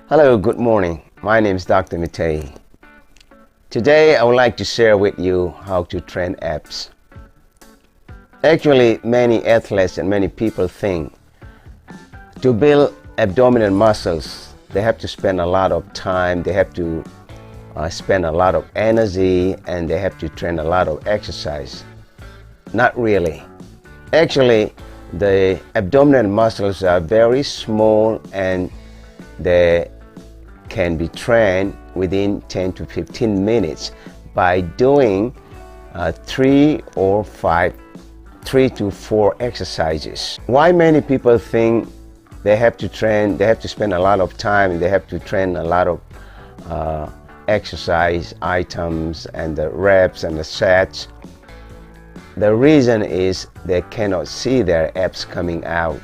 Hello, good morning. My name is Dr. Meetei. Today I would like to share with you how to train abs. Actually, many athletes and many people think to build abdominal muscles, they have to spend a lot of time, they have to spend a lot of energy, and they have to train a lot of exercise. Not really. Actually, the abdominal muscles are very small and they can be trained within 10 to 15 minutes by doing 3 to 4 exercises. Why many people think they have to spend a lot of time and they have to train a lot of exercise items and the reps and the sets? The reason is they cannot see their abs coming out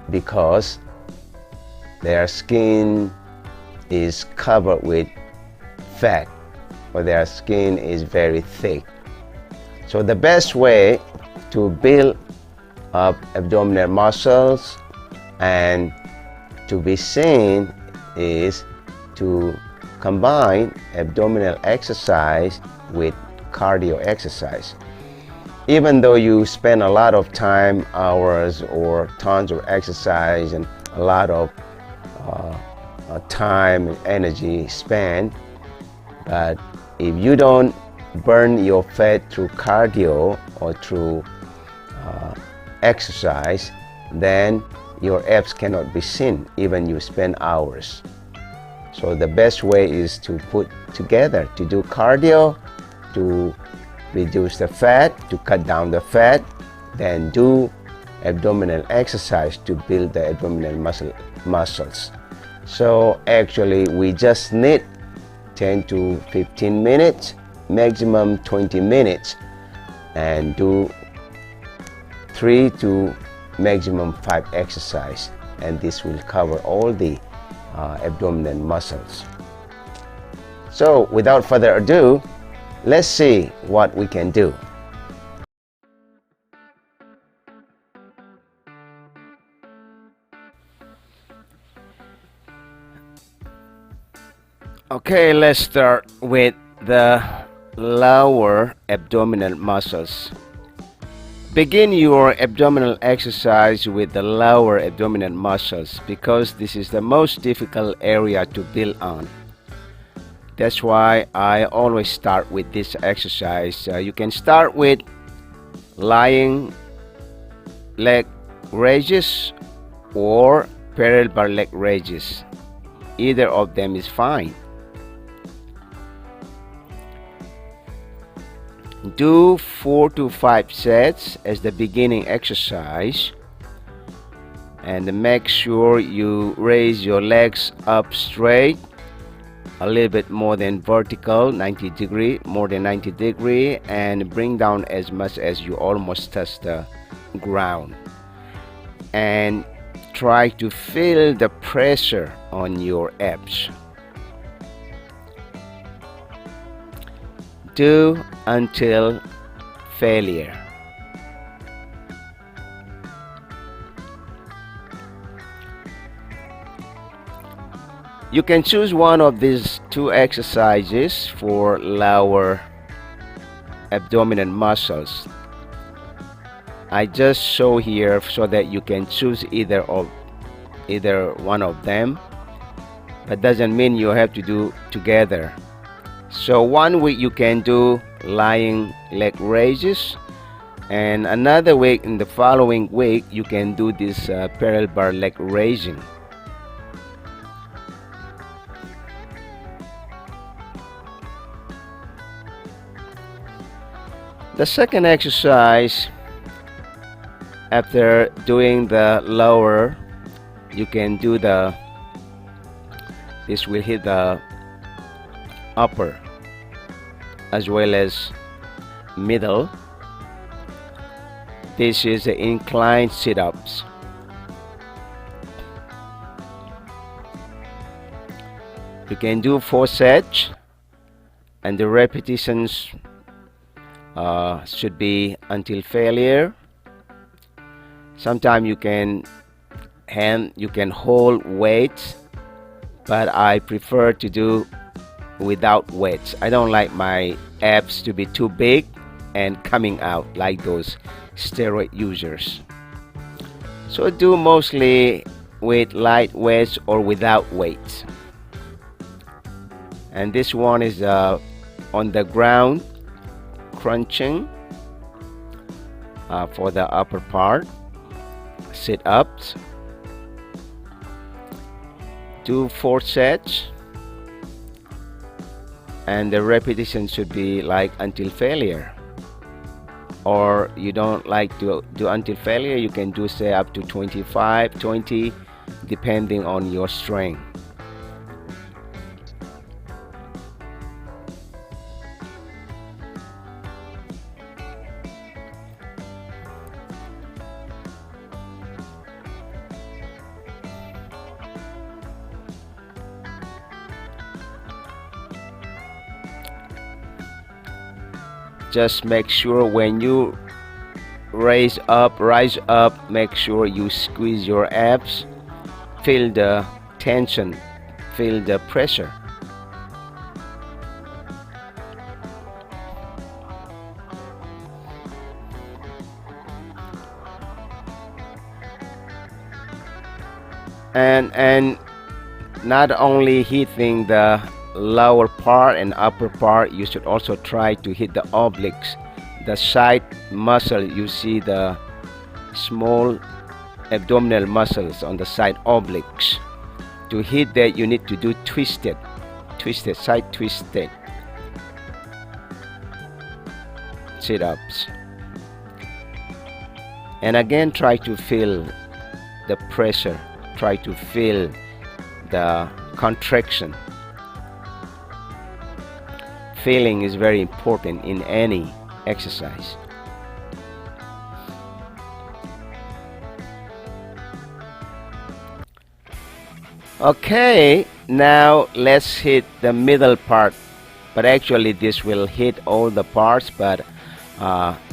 because their skin is covered with fat, or their skin is very thick. So the best way to build up abdominal muscles and to be seen is to combine abdominal exercise with cardio exercise. Even though you spend a lot of time, hours, or tons of exercise and a lot of time and energy spent, but if you don't burn your fat through cardio or through exercise, then your abs cannot be seen even you spend hours. So the best way is to put together, to do cardio, to reduce the fat, to cut down the fat, then do abdominal exercise to build the abdominal muscles. So actually we just need 10 to 15 minutes, maximum 20 minutes, and do 3 to maximum 5 exercise, and this will cover all the abdominal muscles. So without further ado, let's see what we can do. Okay, let's start with the lower abdominal muscles. Begin your abdominal exercise with the lower abdominal muscles because this is the most difficult area to build on. That's why I always start with this exercise. You can start with lying leg raises or parallel bar leg raises. Either of them is fine. Do 4 to 5 sets as the beginning exercise, and make sure you raise your legs up straight, a little bit more than vertical, 90 degree, more than 90 degree, and bring down as much as you almost touch the ground, and try to feel the pressure on your abs. Do until failure. You can choose one of these 2 exercises for lower abdominal muscles. I just show here so that you can choose either one of them, but doesn't mean you have to do together. So one week you can do lying leg raises, and another week, in the following week, you can do this parallel bar leg raising. The second exercise, after doing the lower, you can do this will hit the upper as well as middle. This is the inclined sit-ups. You can do 4 sets, and the repetitions should be until failure. Sometimes you can hold weights but I prefer to do without weights. I don't like my abs to be too big and coming out like those steroid users. So do mostly with light weights or without weights. And this one is on the ground crunching for the upper part. Sit-ups. Do 4 sets, and the repetition should be like until failure. Or you don't like to do until failure, you can do say up to 25, 20, depending on your strength. Just make sure when you rise up, make sure you squeeze your abs, feel the tension, feel the pressure. And not only hitting the lower part and upper part, you should also try to hit the obliques, the side muscle. You see the small abdominal muscles on the side obliques. To hit that, you need to do twisted, side twisted sit-ups. And again, try to feel the pressure, try to feel the contraction. Feeling is very important in any exercise. Okay, now let's hit the middle part, but actually this will hit all the parts, but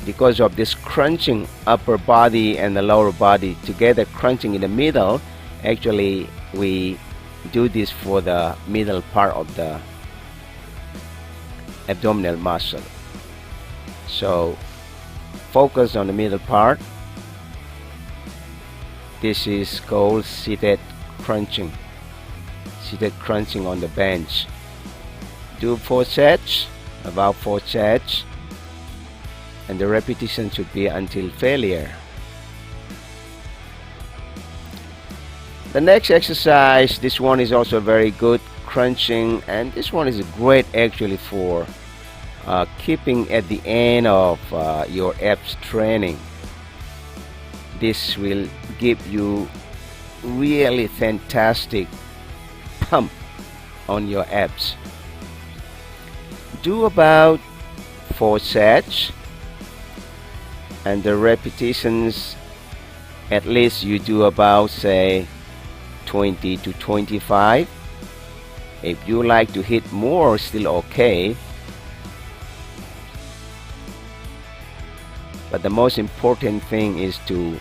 because of this crunching upper body and the lower body together, crunching in the middle, actually we do this for the middle part of the abdominal muscle. So focus on the middle part. This is called seated crunching on the bench. Do 4 sets, about 4 sets, and the repetition should be until failure. The next exercise, this one is also very good, crunching, and this one is great actually for keeping at the end of your abs training. This will give you really fantastic pump on your abs. Do about 4 sets, and the repetitions, at least you do about say 20 to 25. If you like to hit more, still okay. But the most important thing is to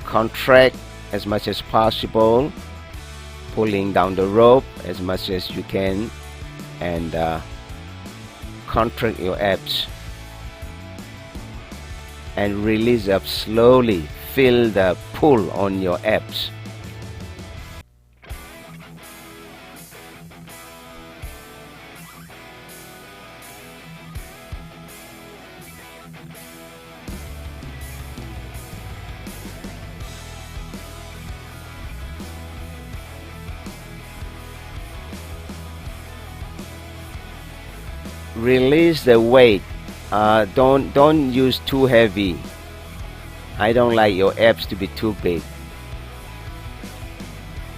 contract as much as possible, pulling down the rope as much as you can, and contract your abs and release up slowly. Feel the pull on your abs. Release the weight. Don't use too heavy. I don't like your abs to be too big.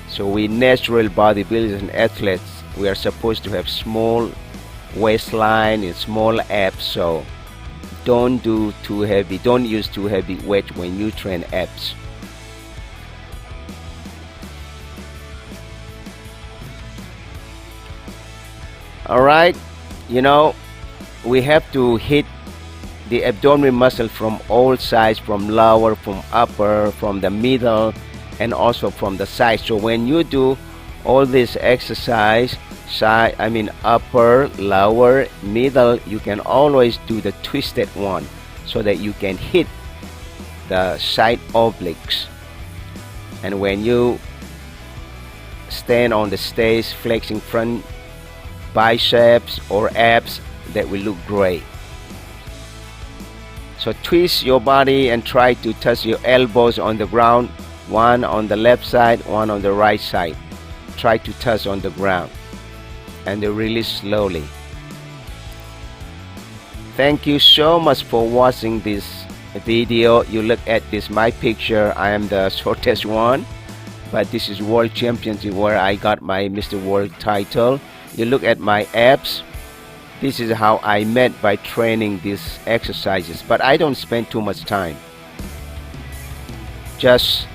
So we natural bodybuilders and athletes, we are supposed to have small waistline and small abs. So don't do too heavy. Don't use too heavy weight when you train abs. All right. You know, we have to hit the abdominal muscle from all sides, from lower, from upper, from the middle, and also from the side. So when you do all this exercise, side, upper, lower, middle, you can always do the twisted one so that you can hit the side obliques. And when you stand on the stage flexing front biceps or abs, that will look great. So twist your body and try to touch your elbows on the ground, one on the left side, one on the right side. Try to touch on the ground and then release slowly. Thank you so much for watching this video. You look at this, my picture, I am the shortest one, but this is World Championship where I got my Mr. World title. You look at my abs. This is how I met by training these exercises, but I don't spend too much time. Just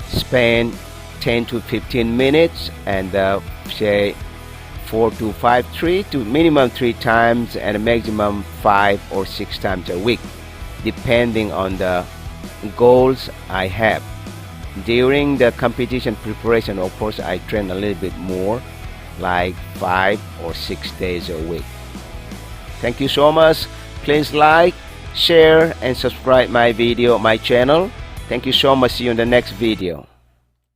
spend 10 to 15 minutes and say 4 to 5, 3 to minimum 3 times and a maximum 5 or 6 times a week, depending on the goals I have. During the competition preparation, of course, I train a little bit more, like 5 or 6 days a week. Thank you so much. Please like, share and subscribe my channel. Thank you so much. See you in the next video.